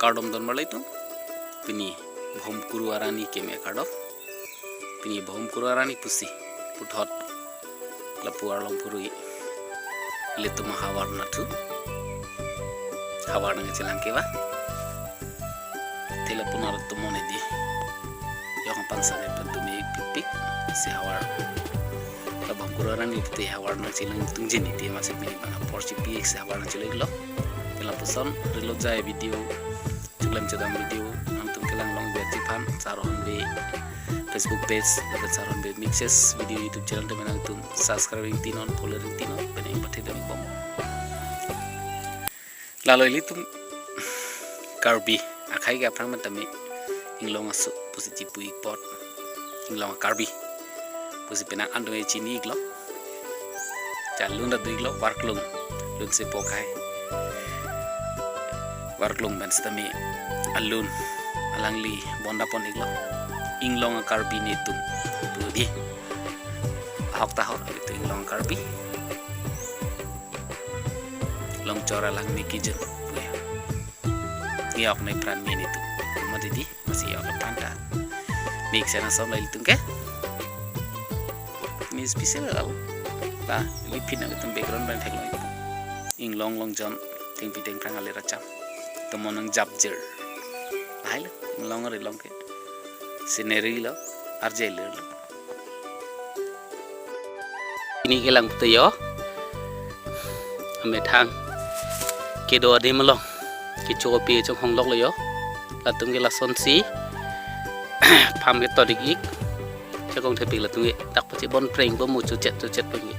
Kardom don malai tu pini bhom kuru arani keme kardom pini bhom kuru arani pusi puthot lapuar long purui litu mahawar natu hawar nang cilang keba tela punar tu mone di yang pangsane pentu me pipik si hawar la bhom kuru arani te hawar nang cilang tungjini te masih pini bana porsi pik si hawar nang cilang lo tela puson relo jai video Dalam cadang video antum kelang long bertipan SirRohon Bey Facebook page dapat SirRohon Bey mixes video YouTube channel dengan antum subscribing tinon following tinon peneng pati demi bom lalu ini tum Karbi akai ga prang matami Anglong asu positif pui pot Anglong Karbi posi penang antum e chini iglo jalung da duiglo warklung lun se pokai warklung ban stami alun alangli bonda pon iglo Anglong Karbi ni tum budi hok tahor itu Anglong Karbi long cora lang ni kijen ni ok nai pran mi ni tu mati di masih ok panta mix na som lai tung ke ni spesial lau la lipin ang tum background ban thek lai Anglong long jam ting piteng prang ale racham temonang jabjer hai lo Anglong ri long ke scenery lo arjel lo ini kelang tu yo ame thang ke do ade malong ke chopi chong hong lok lo yo la tung ke la son si pham ke todik ik chakong thepi la tung ke tak pachi bon preng bo mu chu chet pagi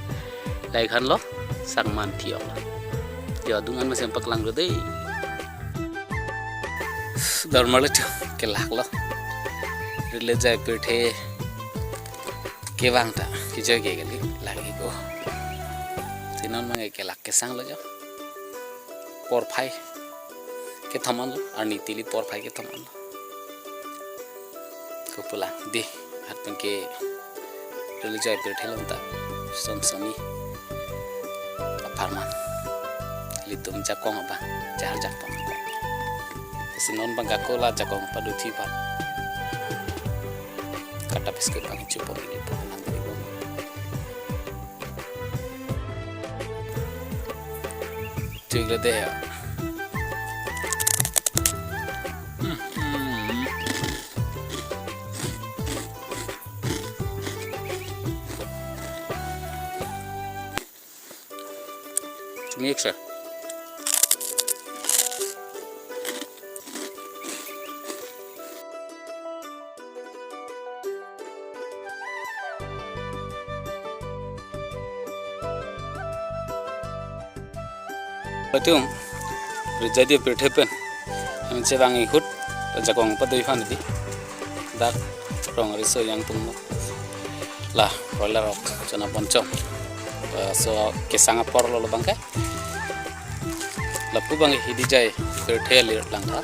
lai khan lo Sangmanthijok yo dungan masem paklang ro dei darmal tu Kelak lo rile jai pethe ke bangta ki joy ke gali lagi go sinon mangai Kelak ke sang lo jo por phai ke thaman lo ani tili por phai ke thaman lo ko pulang di hateng ke rile jai pethe lo ta somsoni aparman litum jakong apa jar jakong sinon bangga kola jakong padu thipat kata biskut kami cuba ini penang dari bom juga deh ya cumi ekstra Atum jadi berdepan yang cebangi hut jakong padui fan di dak rong riso yang tummo lah roller rock jana poncom so kesanga por lo bangka lapu bangi hidi jai berthel lang tha